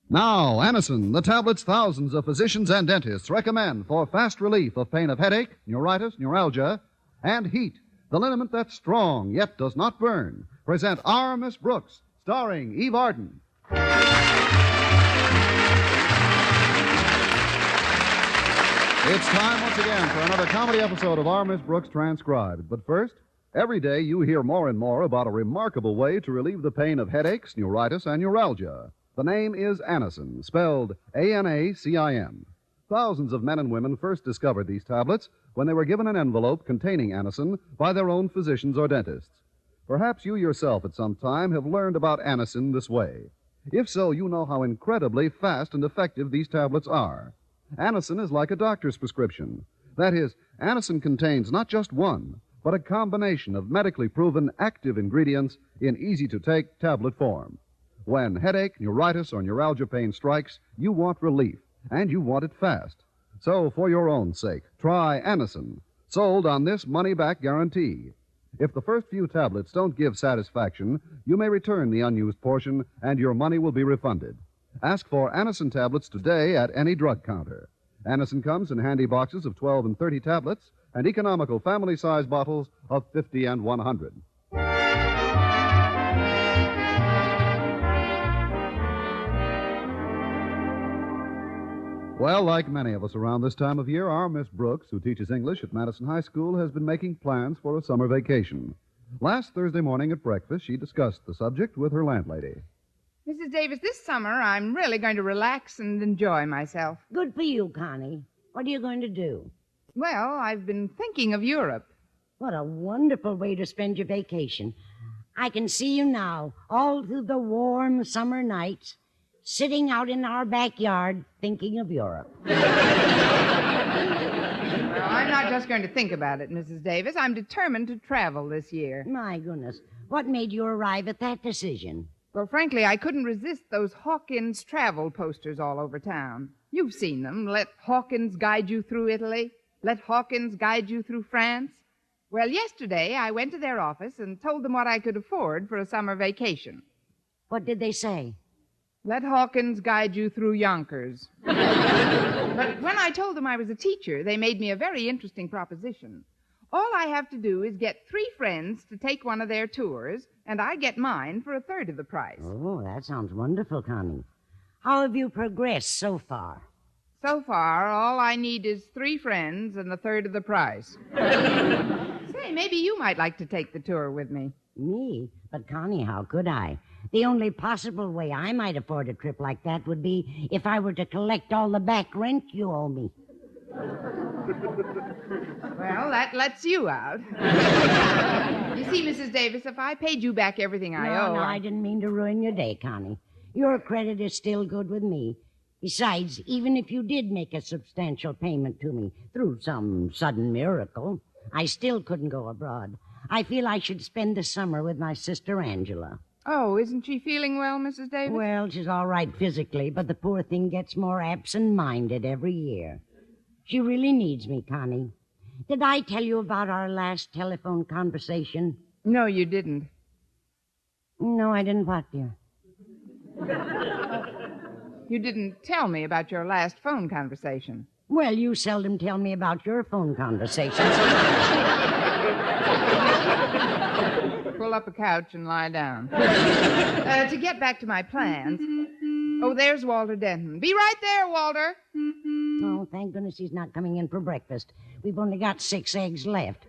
Now, Anacin, the tablets thousands of physicians and dentists recommend for fast relief of pain of headache, neuritis, neuralgia, and heat, the liniment that's strong yet does not burn. Present Our Miss Brooks, starring Eve Arden. It's time once again for another comedy episode of Our Miss Brooks Transcribed. But first, every day you hear more and more about a remarkable way to relieve the pain of headaches, neuritis, and neuralgia. The name is Anacin, spelled A-N-A-C-I-N. Thousands of men and women first discovered these tablets when they were given an envelope containing Anacin by their own physicians or dentists. Perhaps you yourself at some time have learned about Anacin this way. If so, you know how incredibly fast and effective these tablets are. Anacin is like a doctor's prescription. That is, Anacin contains not just one, but a combination of medically proven active ingredients in easy-to-take tablet form. When headache, neuritis, or neuralgia pain strikes, you want relief, and you want it fast. So, for your own sake, try Anacin, sold on this money-back guarantee. If the first few tablets don't give satisfaction, you may return the unused portion, and your money will be refunded. Ask for Anacin tablets today at any drug counter. Anacin comes in handy boxes of 12 and 30 tablets and economical family-size bottles of 50 and 100. Well, like many of us around this time of year, our Miss Brooks, who teaches English at Madison High School, has been making plans for a summer vacation. Last Thursday morning at breakfast, she discussed the subject with her landlady. Mrs. Davis, this summer I'm really going to relax and enjoy myself. Good for you, Connie. What are you going to do? Well, I've been thinking of Europe. What a wonderful way to spend your vacation. I can see you now, all through the warm summer nights, sitting out in our backyard thinking of Europe. Well, I'm not just going to think about it, Mrs. Davis. I'm determined to travel this year. My goodness. What made you arrive at that decision? Well, frankly, I couldn't resist those Hawkins travel posters all over town. You've seen them. Let Hawkins guide you through Italy. Let Hawkins guide you through France. Well, yesterday I went to their office and told them what I could afford for a summer vacation. What did they say? Let Hawkins guide you through Yonkers. But when I told them I was a teacher, they made me a very interesting proposition. All I have to do is get 3 friends to take one of their tours, and I get mine for a third of the price. Oh, that sounds wonderful, Connie. How have you progressed so far? So far, all I need is 3 friends and a third of the price. Say, maybe you might like to take the tour with me. Me? But, Connie, how could I? The only possible way I might afford a trip like that would be if I were to collect all the back rent you owe me. Well, that lets you out. You see, Mrs. Davis, if I paid you back everything I owe... No, I didn't mean to ruin your day, Connie. Your credit is still good with me. Besides, even if you did make a substantial payment to me through some sudden miracle, I still couldn't go abroad. I feel I should spend the summer with my sister Angela. Oh, isn't she feeling well, Mrs. Davis? Well, she's all right physically, but the poor thing gets more absent-minded every year. She really needs me, Connie. Did I tell you about our last telephone conversation? No, you didn't. No, I didn't, what, dear? You didn't tell me about your last phone conversation. Well, you seldom tell me about your phone conversations. Pull up a couch and lie down. To get back to my plans. Oh, there's Walter Denton. Be right there, Walter. Oh, thank goodness he's not coming in for breakfast. We've only got 6 eggs left.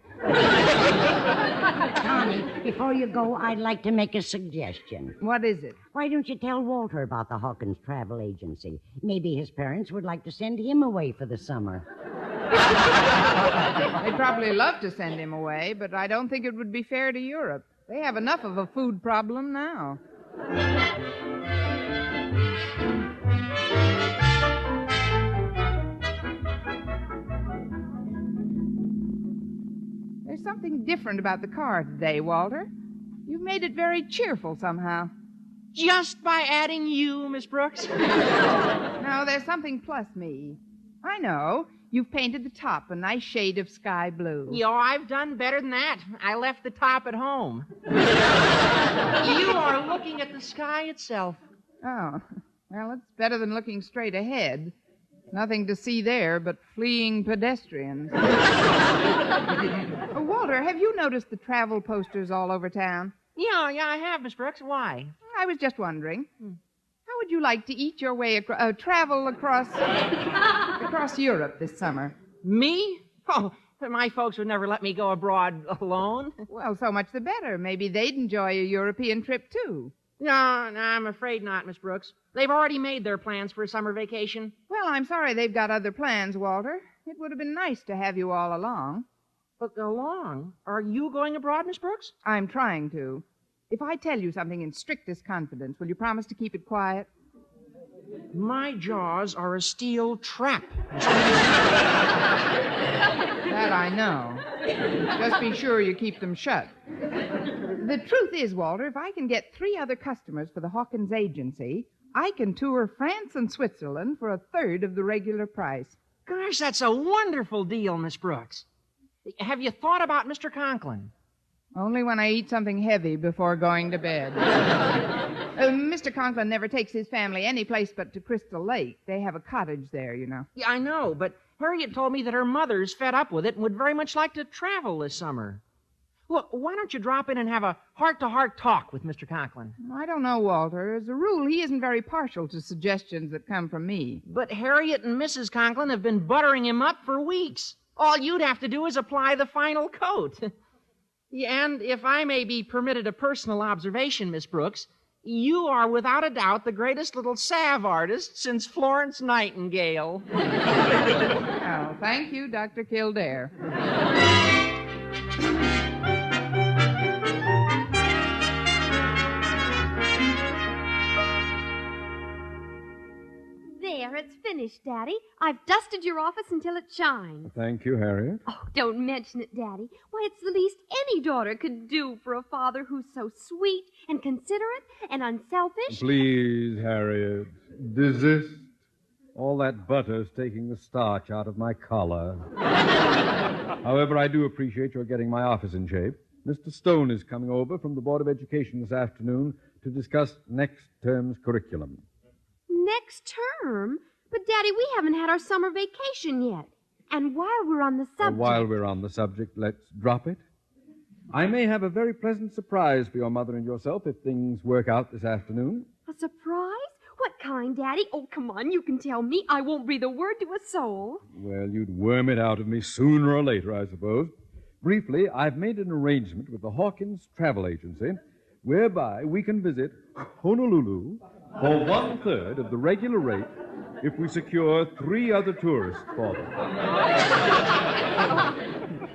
Connie, before you go, I'd like to make a suggestion. What is it? Why don't you tell Walter about the Hawkins Travel Agency? Maybe his parents would like to send him away for the summer. They'd probably love to send him away, but I don't think it would be fair to Europe. They have enough of a food problem now. There's something different about the car today, Walter. You've made it very cheerful somehow. Just by adding you, Miss Brooks? No, there's something plus me. I know. You've painted the top a nice shade of sky blue. Yo, I've done better than that. I left the top at home. You are looking at the sky itself. Oh. Well, it's better than looking straight ahead. Nothing to see there but fleeing pedestrians. Walter, have you noticed the travel posters all over town? Yeah, I have, Miss Brooks. Why? I was just wondering. How would you like to eat your way travel across Europe this summer? Me? Oh, my folks would never let me go abroad alone. Well, so much the better. Maybe they'd enjoy a European trip, too. No, I'm afraid not, Miss Brooks. They've already made their plans for a summer vacation. Well, I'm sorry they've got other plans, Walter. It would have been nice to have you all along. But along? Are you going abroad, Miss Brooks? I'm trying to. If I tell you something in strictest confidence, will you promise to keep it quiet? My jaws are a steel trap. That I know. Just be sure you keep them shut. The truth is, Walter, if I can get 3 other customers for the Hawkins agency, I can tour France and Switzerland for a third of the regular price. Gosh, that's a wonderful deal, Miss Brooks. Have you thought about Mr. Conklin? Only when I eat something heavy before going to bed. Mr. Conklin never takes his family any place but to Crystal Lake. They have a cottage there, you know. Yeah, I know, but Harriet told me that her mother's fed up with it and would very much like to travel this summer. Look, why don't you drop in and have a heart-to-heart talk with Mr. Conklin? I don't know, Walter. As a rule, he isn't very partial to suggestions that come from me. But Harriet and Mrs. Conklin have been buttering him up for weeks. All you'd have to do is apply the final coat. And if I may be permitted a personal observation, Miss Brooks, you are without a doubt the greatest little salve artist since Florence Nightingale. Oh, thank you, Dr. Kildare. There, it's finished, Daddy. I've dusted your office until it shines. Thank you, Harriet. Oh, don't mention it, Daddy. Why, it's the least any daughter could do for a father who's so sweet and considerate and unselfish. Please, Harriet, desist. All that butter's taking the starch out of my collar. However, I do appreciate your getting my office in shape. Mr. Stone is coming over from the Board of Education this afternoon to discuss next term's curriculum. Next term? But, Daddy, we haven't had our summer vacation yet. And while we're on the subject... Let's drop it. I may have a very pleasant surprise for your mother and yourself if things work out this afternoon. A surprise? What kind, Daddy? Oh, come on, you can tell me. I won't breathe a word to a soul. Well, you'd worm it out of me sooner or later, I suppose. Briefly, I've made an arrangement with the Hawkins Travel Agency whereby we can visit Honolulu for 1/3 of the regular rate if we secure 3 other tourists for them.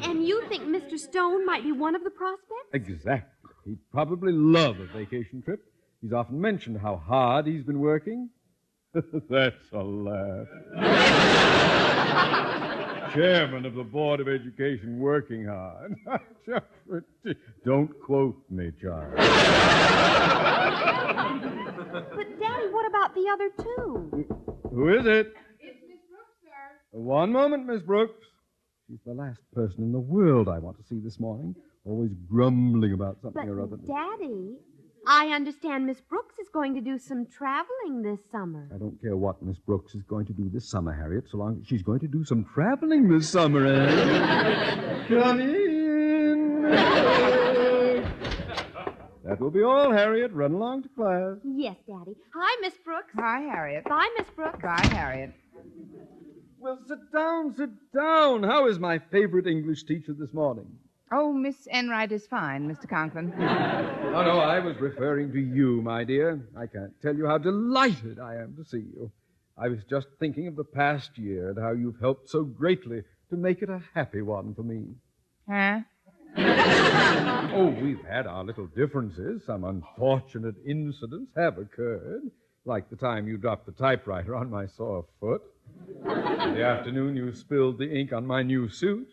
And you think Mr. Stone might be one of the prospects? Exactly. He'd probably love a vacation trip. He's often mentioned how hard he's been working. That's a laugh. Chairman of the Board of Education working hard. Don't quote me, child. But, Daddy, what about the other 2? Who is it? It's Miss Brooks, sir. One moment, Miss Brooks. She's the last person in the world I want to see this morning. Always grumbling about something or other. Daddy, I understand Miss Brooks is going to do some traveling this summer. I don't care what Miss Brooks is going to do this summer, Harriet, so long as she's going to do some traveling this summer, eh? Come in. That will be all, Harriet. Run along to class. Yes, Daddy. Hi, Miss Brooks. Hi, Harriet. Bye, Miss Brooks. Bye, Harriet. Well, sit down, sit down. How is my favorite English teacher this morning? Oh, Miss Enright is fine, Mr. Conklin. No, I was referring to you, my dear. I can't tell you how delighted I am to see you. I was just thinking of the past year and how you've helped so greatly to make it a happy one for me. Huh? Oh, we've had our little differences. Some unfortunate incidents have occurred, like the time you dropped the typewriter on my sore foot, the afternoon you spilled the ink on my new suit,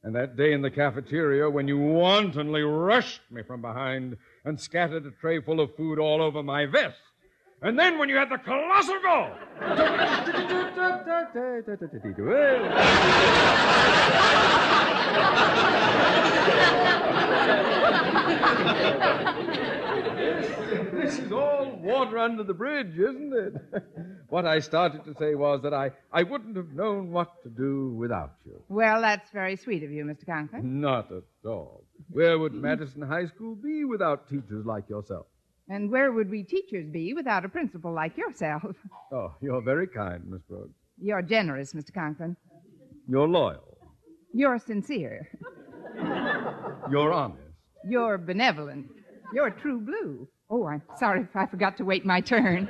and that day in the cafeteria when you wantonly rushed me from behind and scattered a tray full of food all over my vest. And then when you had the colossal gall. This is all water under the bridge, isn't it? What I started to say was that I wouldn't have known what to do without you. Well, that's very sweet of you, Mr. Conklin. Not at all. Where would Madison High School be without teachers like yourself? And where would we teachers be without a principal like yourself? Oh, you're very kind, Miss Brooks. You're generous, Mr. Conklin. You're loyal. You're sincere. You're honest. You're benevolent. You're true blue. Oh, I'm sorry if I forgot to wait my turn.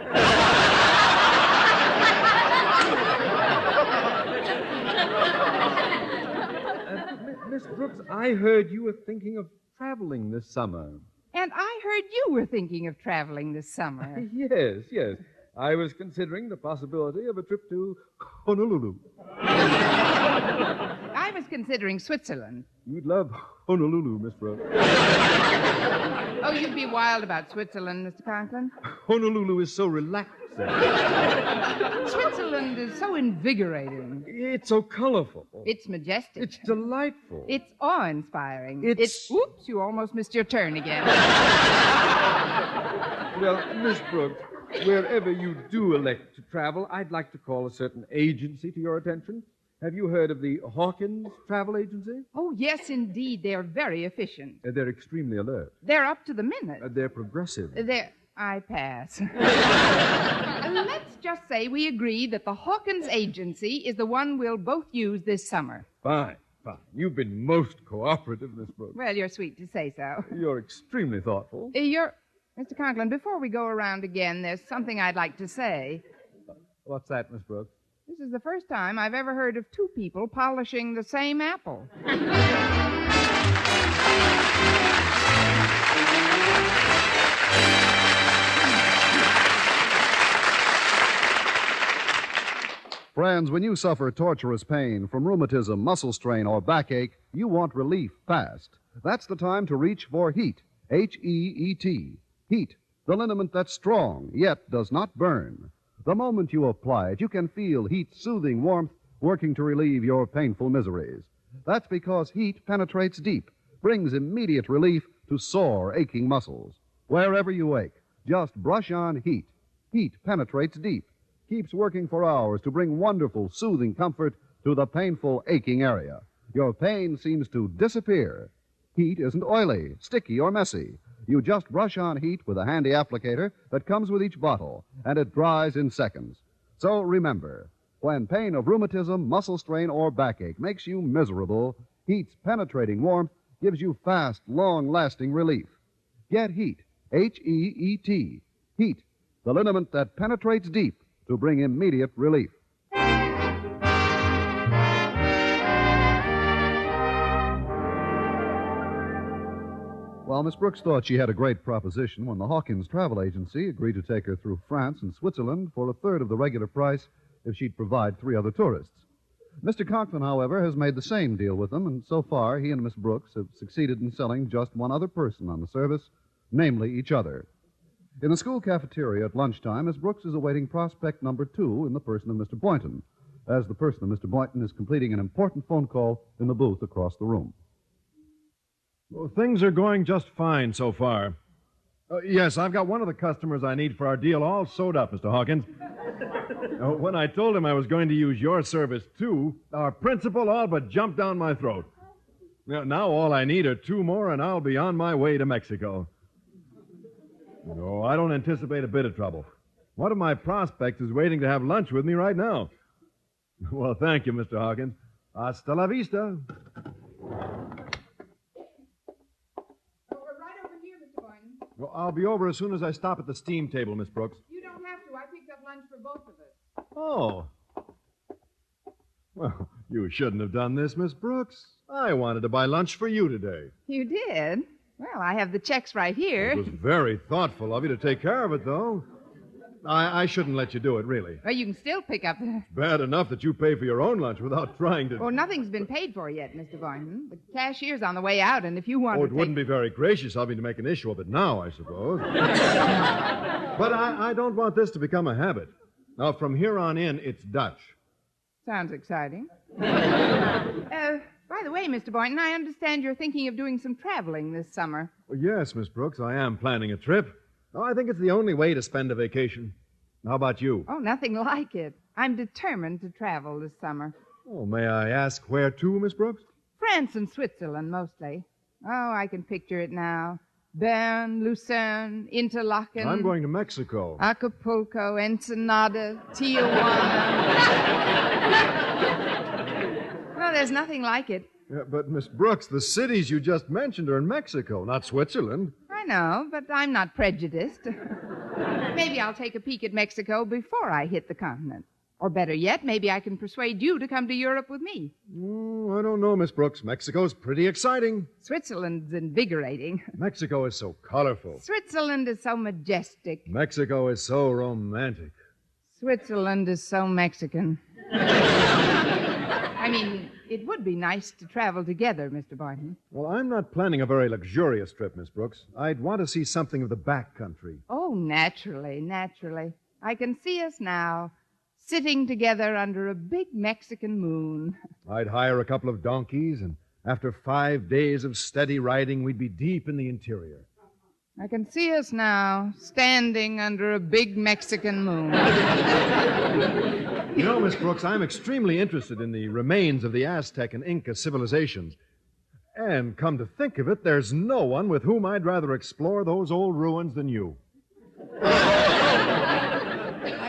Miss Brooks, I heard you were thinking of traveling this summer. And I heard you were thinking of traveling this summer. Yes. I was considering the possibility of a trip to Honolulu. I was considering Switzerland. You'd love Honolulu, Miss Brooks. Oh, you'd be wild about Switzerland, Mr. Conklin. Honolulu is so relaxing. Switzerland is so invigorating. It's so colorful. It's majestic. It's delightful. It's awe-inspiring. It's... Oops, you almost missed your turn again. Well, Miss Brooks, wherever you do elect to travel, I'd like to call a certain agency to your attention. Have you heard of the Hawkins Travel Agency? Oh, yes, indeed. They're very efficient. They're extremely alert. They're up to the minute. They're progressive. I pass. Let's just say we agree that the Hawkins Agency is the one we'll both use this summer. Fine. You've been most cooperative, Miss Brooks. Well, you're sweet to say so. You're extremely thoughtful. Mr. Conklin, before we go around again, there's something I'd like to say. What's that, Miss Brooks? This is the first time I've ever heard of two people polishing the same apple. Friends, when you suffer torturous pain from rheumatism, muscle strain, or backache, you want relief fast. That's the time to reach for HEAT. H-E-E-T. HEAT, the liniment that's strong, yet does not burn. The moment you apply it, you can feel HEAT's soothing warmth working to relieve your painful miseries. That's because HEAT penetrates deep, brings immediate relief to sore, aching muscles. Wherever you ache, just brush on HEAT. HEAT penetrates deep, keeps working for hours to bring wonderful, soothing comfort to the painful, aching area. Your pain seems to disappear. HEAT isn't oily, sticky, or messy. You just brush on HEAT with a handy applicator that comes with each bottle, and it dries in seconds. So remember, when pain of rheumatism, muscle strain, or backache makes you miserable, HEAT's penetrating warmth gives you fast, long-lasting relief. Get HEAT, H-E-E-T. HEAT, the liniment that penetrates deep to bring immediate relief. Well, Miss Brooks thought she had a great proposition when the Hawkins Travel Agency agreed to take her through France and Switzerland for a third of the regular price if she'd provide 3 other tourists. Mr. Conklin, however, has made the same deal with them, and so far he and Miss Brooks have succeeded in selling just one other person on the service, namely each other. In the school cafeteria at lunchtime, Miss Brooks is awaiting prospect number 2 in the person of Mr. Boynton, as the person of Mr. Boynton is completing an important phone call in the booth across the room. Well, things are going just fine so far. Yes, I've got one of the customers I need for our deal all sewed up, Mr. Hawkins. When I told him I was going to use your service, too, our principal all but jumped down my throat. Now all I need are 2 more, and I'll be on my way to Mexico. No, I don't anticipate a bit of trouble. One of my prospects is waiting to have lunch with me right now. Well, thank you, Mr. Hawkins. Hasta la vista. Well, I'll be over as soon as I stop at the steam table, Miss Brooks. You don't have to. I picked up lunch for both of us. Oh. Well, you shouldn't have done this, Miss Brooks. I wanted to buy lunch for you today. You did? Well, I have the checks right here. It was very thoughtful of you to take care of it, though. I shouldn't let you do it, really. Well, you can still pick up the... Bad enough that you pay for your own lunch without trying to... Well, nothing's been paid for yet, Mr. Boynton. The cashier's on the way out, and if you want it wouldn't be very gracious of me to make an issue of it now, I suppose. But I don't want this to become a habit. Now, from here on in, it's Dutch. Sounds exciting. By the way, Mr. Boynton, I understand you're thinking of doing some traveling this summer. Well, yes, Miss Brooks, I am planning a trip. Oh, I think it's the only way to spend a vacation. How about you? Oh, nothing like it. I'm determined to travel this summer. Oh, may I ask where to, Miss Brooks? France and Switzerland, mostly. Oh, I can picture it now. Bern, Lucerne, Interlaken. I'm going to Mexico. Acapulco, Ensenada, Tijuana. No, there's nothing like it. Yeah, but, Miss Brooks, the cities you just mentioned are in Mexico, not Switzerland. I know, but I'm not prejudiced. Maybe I'll take a peek at Mexico before I hit the continent. Or better yet, maybe I can persuade you to come to Europe with me. I don't know, Miss Brooks. Mexico's pretty exciting. Switzerland's invigorating. Mexico is so colorful. Switzerland is so majestic. Mexico is so romantic. Switzerland is so Mexican. I mean, it would be nice to travel together, Mr. Boynton. Well, I'm not planning a very luxurious trip, Miss Brooks. I'd want to see something of the back country. Oh, naturally, naturally. I can see us now, sitting together under a big Mexican moon. I'd hire a couple of donkeys, and after 5 days of steady riding, we'd be deep in the interior. I can see us now, standing under a big Mexican moon. You know, Miss Brooks, I'm extremely interested in the remains of the Aztec and Inca civilizations. And come to think of it, there's no one with whom I'd rather explore those old ruins than you. I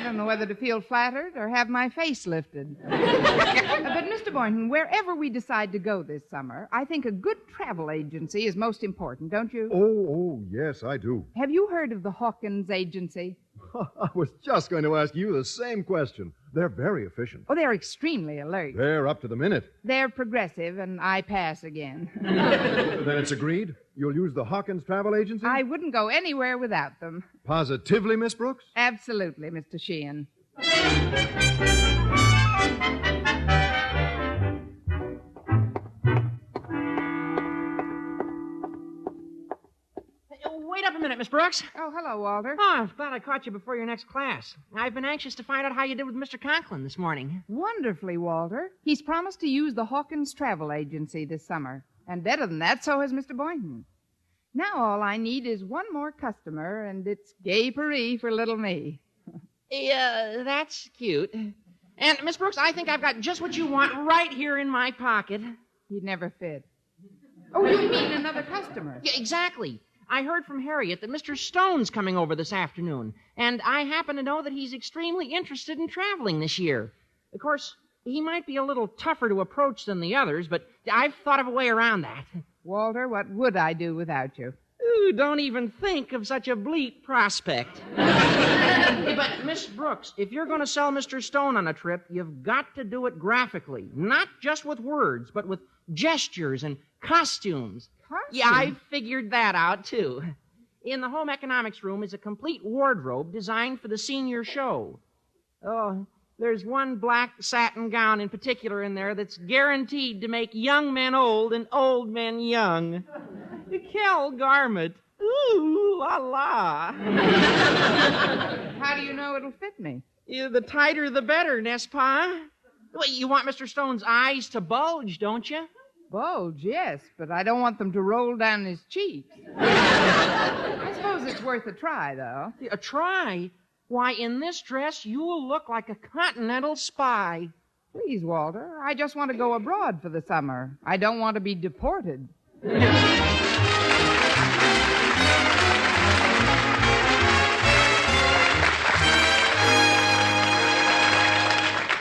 don't know whether to feel flattered or have my face lifted. But, Mr. Boynton, wherever we decide to go this summer, I think a good travel agency is most important, don't you? Oh, yes, I do. Have you heard of the Hawkins Agency? I was just going to ask you the same question. They're very efficient. Oh, they're extremely alert. They're up to the minute. They're progressive, and I pass again. Then it's agreed? You'll use the Hawkins Travel Agency? I wouldn't go anywhere without them. Positively, Miss Brooks? Absolutely, Mr. Sheehan. Wait up a minute, Miss Brooks. Oh, hello, Walter. Oh, I'm glad I caught you before your next class. I've been anxious to find out how you did with Mr. Conklin this morning. Wonderfully, Walter. He's promised to use the Hawkins Travel Agency this summer. And better than that, so has Mr. Boynton. Now all I need is one more customer, and it's gay Paris for little me. Yeah, that's cute. And, Miss Brooks, I think I've got just what you want right here in my pocket. He'd never fit. Oh, you mean another customer? Yeah, exactly. I heard from Harriet that Mr. Stone's coming over this afternoon, and I happen to know that he's extremely interested in traveling this year. Of course, he might be a little tougher to approach than the others, but I've thought of a way around that. Walter, what would I do without you? Ooh, don't even think of such a bleak prospect. But, Miss Brooks, if you're going to sell Mr. Stone on a trip, you've got to do it graphically. Not just with words, but with gestures and costumes. Yeah, I figured that out, too. In the home economics room is a complete wardrobe designed for the senior show. Oh, there's one black satin gown in particular in there that's guaranteed to make young men old and old men young. Quel garment. Ooh, la la. How do you know it'll fit me? Yeah, the tighter, the better, n'est-ce pas? Well, you want Mr. Stone's eyes to bulge, don't you? Bulge, yes, but I don't want them to roll down his cheeks. I suppose it's worth a try, though. A try? Why, in this dress, you'll look like a continental spy. Please, Walter, I just want to go abroad for the summer. I don't want to be deported.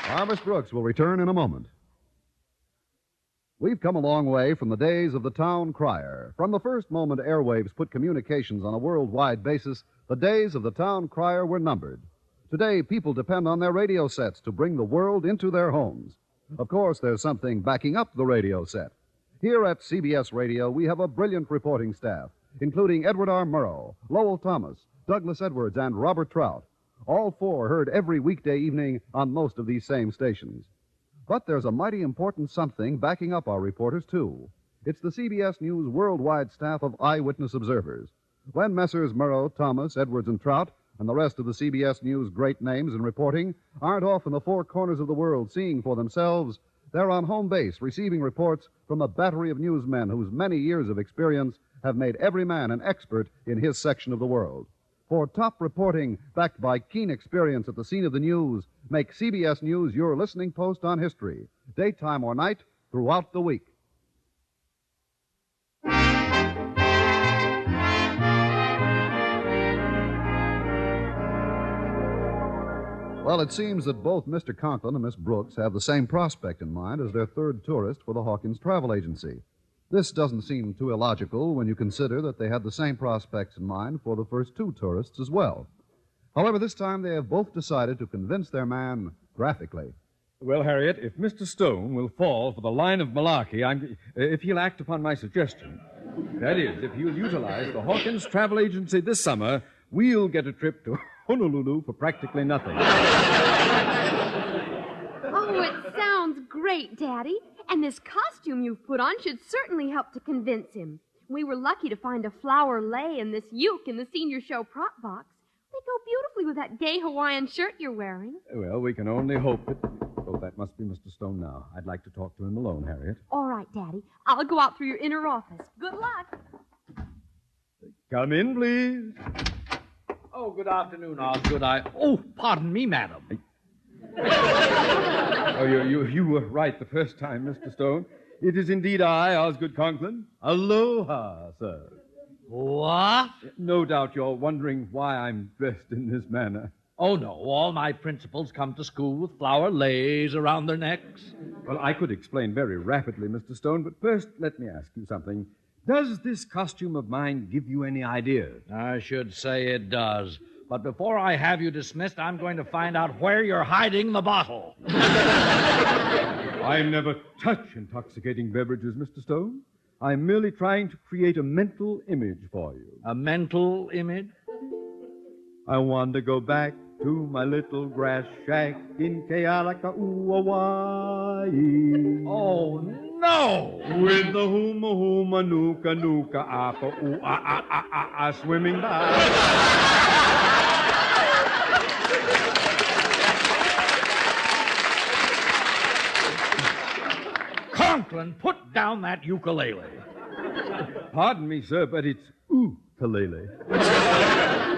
Our Miss Brooks will return in a moment. We've come a long way from the days of the town crier. From the first moment airwaves put communications on a worldwide basis, the days of the town crier were numbered. Today, people depend on their radio sets to bring the world into their homes. Of course, there's something backing up the radio set. Here at CBS Radio, we have a brilliant reporting staff, including Edward R. Murrow, Lowell Thomas, Douglas Edwards, and Robert Trout. All four heard every weekday evening on most of these same stations. But there's a mighty important something backing up our reporters, too. It's the CBS News worldwide staff of eyewitness observers. When Messrs. Murrow, Thomas, Edwards, and Trout, and the rest of the CBS News great names in reporting, aren't off in the four corners of the world seeing for themselves, they're on home base receiving reports from a battery of newsmen whose many years of experience have made every man an expert in his section of the world. For top reporting backed by keen experience at the scene of the news, make CBS News your listening post on history, daytime or night, throughout the week. Well, it seems that both Mr. Conklin and Miss Brooks have the same prospect in mind as their third tourist for the Hawkins Travel Agency. This doesn't seem too illogical when you consider that they had the same prospects in mind for the first two tourists as well. However, this time they have both decided to convince their man graphically. Well, Harriet, if Mr. Stone will fall for the line of malarkey, if he'll act upon my suggestion, that is, if he'll utilize the Hawkins Travel Agency this summer, we'll get a trip to Honolulu for practically nothing. Oh, it sounds great, Daddy. And this costume you've put on should certainly help to convince him. We were lucky to find a flower lei and this uke in the senior show prop box. They go beautifully with that gay Hawaiian shirt you're wearing. Well, we can only hope that... Oh, that must be Mr. Stone now. I'd like to talk to him alone, Harriet. All right, Daddy. I'll go out through your inner office. Good luck. Come in, please. Oh, good afternoon, Osgood. Oh, pardon me, madam. Oh, you were right the first time, Mr. Stone. It is indeed I, Osgood Conklin. Aloha, sir. What? No doubt you're wondering why I'm dressed in this manner. Oh, no. All my principals come to school with flower leis around their necks. Well, I could explain very rapidly, Mr. Stone, but first let me ask you something. Does this costume of mine give you any ideas? I should say it does. But before I have you dismissed, I'm going to find out where you're hiding the bottle. I never touch intoxicating beverages, Mr. Stone. I'm merely trying to create a mental image for you. A mental image? I want to go back to my little grass shack in Kealaka'u, Oh, no! with the huma huma nuka nuka apa swimming by. Conklin, put down that ukulele. Pardon me, sir, but it's ukulele.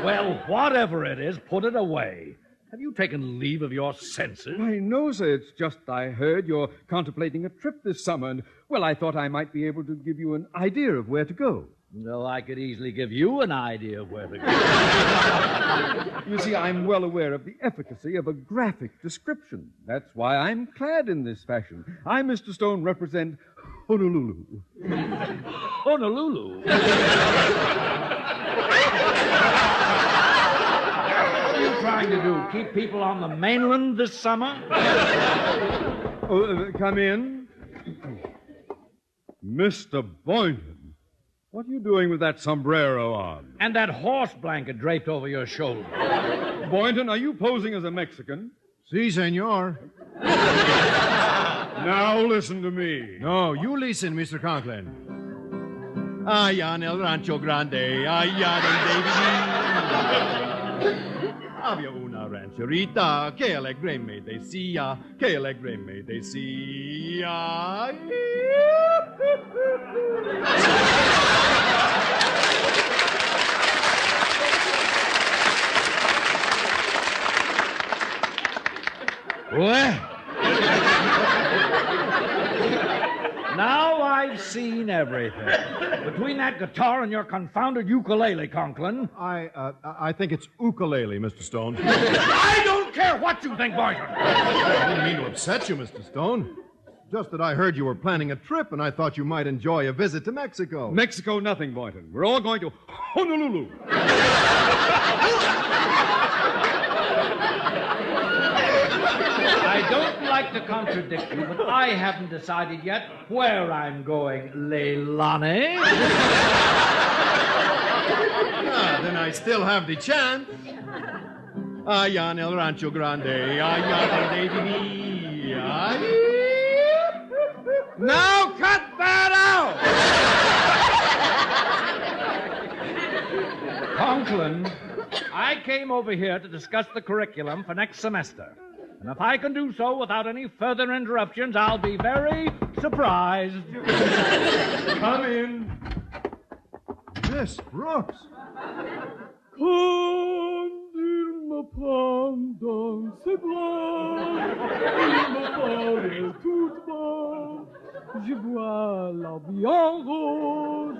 Well, whatever it is, put it away. Have you taken leave of your senses? Why, no, sir. It's just I heard you're contemplating a trip this summer, and, well, I thought I might be able to give you an idea of where to go. No, I could easily give you an idea of where to go. You see, I'm well aware of the efficacy of a graphic description. That's why I'm clad in this fashion. I, Mr. Stone, represent Honolulu. Honolulu? What are you trying to do? Keep people on the mainland this summer? Come in. Mr. Boynton. What are you doing with that sombrero on? And that horse blanket draped over your shoulder. Boynton, are you posing as a Mexican? Si, senor. Now listen to me. No, you listen, Mr. Conklin. Allá en el rancho grande, allá donde viví. Había una rancherita que alegre me decía, Well, now I've seen everything. Between that guitar and your confounded ukulele, Conklin. I think it's ukulele, Mr. Stone. I don't care what you think, Boynton. I didn't mean to upset you, Mr. Stone. Just that I heard you were planning a trip, and I thought you might enjoy a visit to Mexico. Mexico, nothing, Boynton. We're all going to Honolulu. I don't like to contradict you, but I haven't decided yet where I'm going, Leilani. Then I still have the chance. Allá en el rancho grande, allá donde viví. Now cut that out! Conklin, I came over here to discuss the curriculum for next semester. And if I can do so without any further interruptions, I'll be very surprised. Come in. Miss Brooks. Cool. bras, il me paraît tout beau. Je vois la vie en rose.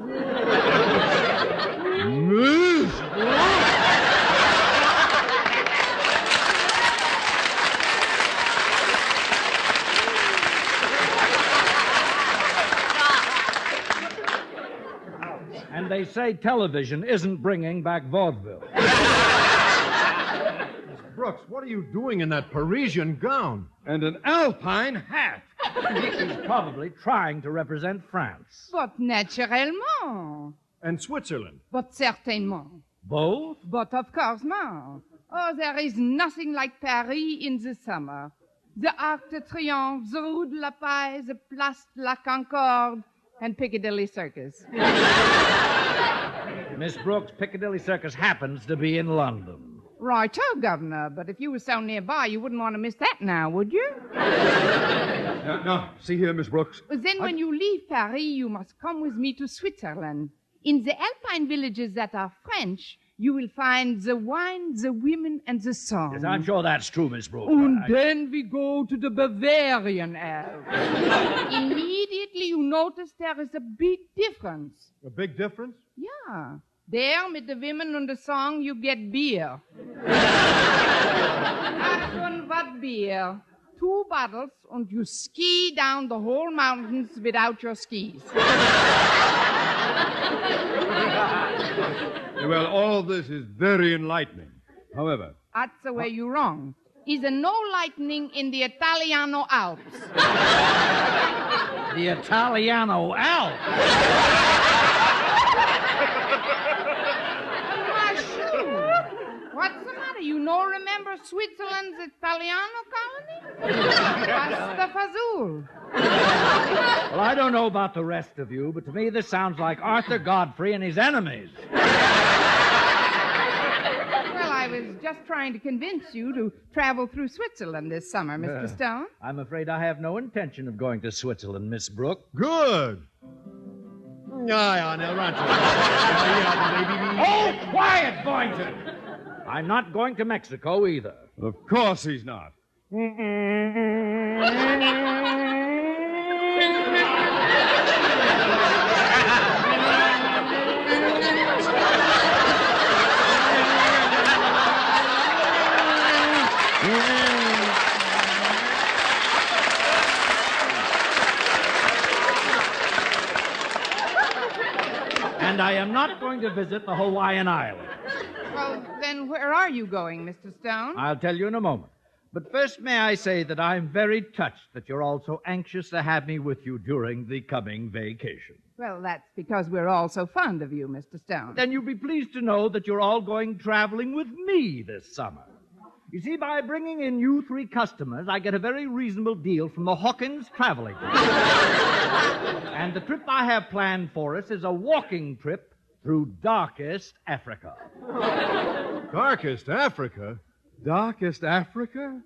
And they say television isn't bringing back vaudeville. Brooks, what are you doing in that Parisian gown? And an alpine hat. He's probably trying to represent France. But naturellement. And Switzerland. But certainement. Both? But of course not. Oh, there is nothing like Paris in the summer. The Arc de Triomphe, the Rue de la Paix, the Place de la Concorde, and Piccadilly Circus. Miss Brooks, Piccadilly Circus happens to be in London. Righto, Governor, but if you were so nearby, you wouldn't want to miss that now, would you? Now, see here, Miss Brooks. Then when you leave Paris, you must come with me to Switzerland. In the alpine villages that are French, you will find the wine, the women, and the song. Yes, I'm sure that's true, Miss Brooks. And then we go to the Bavarian Alps. Immediately you notice there is a big difference. A big difference? Yeah. There, with the women and the song, you get beer. Ach, and what beer? 2 bottles, and you ski down the whole mountains without your skis. Well, all this is very enlightening. However... That's the way you're wrong. Is there no lightning in the Italiano Alps? The Italiano Alps? What's the matter? You no remember Switzerland's Italiano colony? Pasta Fazool. Well, I don't know about the rest of you, but to me this sounds like Arthur Godfrey and his enemies. Well, I was just trying to convince you to travel through Switzerland this summer, Mr. Stone. I'm afraid I have no intention of going to Switzerland, Miss Brooke. Good. Oh, quiet, Boynton! I'm not going to Mexico either. Of course he's not. And I am not going to visit the Hawaiian Islands. Well, then where are you going, Mr. Stone? I'll tell you in a moment. But first, may I say that I'm very touched that you're all so anxious to have me with you during the coming vacation. Well, that's because we're all so fond of you, Mr. Stone. Then you'll be pleased to know that you're all going traveling with me this summer. You see, by bringing in you 3 customers, I get a very reasonable deal from the Hawkins Traveling. And the trip I have planned for us is a walking trip through darkest Africa. Darkest Africa? Darkest Africa?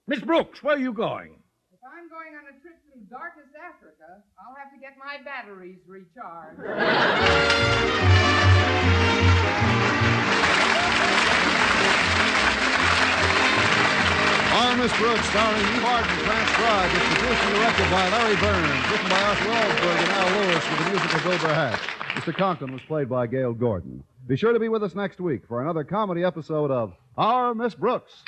Miss Brooks, where are you going? If I'm going on a trip through darkest Africa, I'll have to get my batteries recharged. Our Miss Brooks, starring Eve Arden, transcribed, is produced and directed by Larry Burns, written by Arthur Ellsberg and Al Lewis, with the music of Wilbur Hatch. Mr. Conklin was played by Gail Gordon. Be sure to be with us next week for another comedy episode of Our Miss Brooks.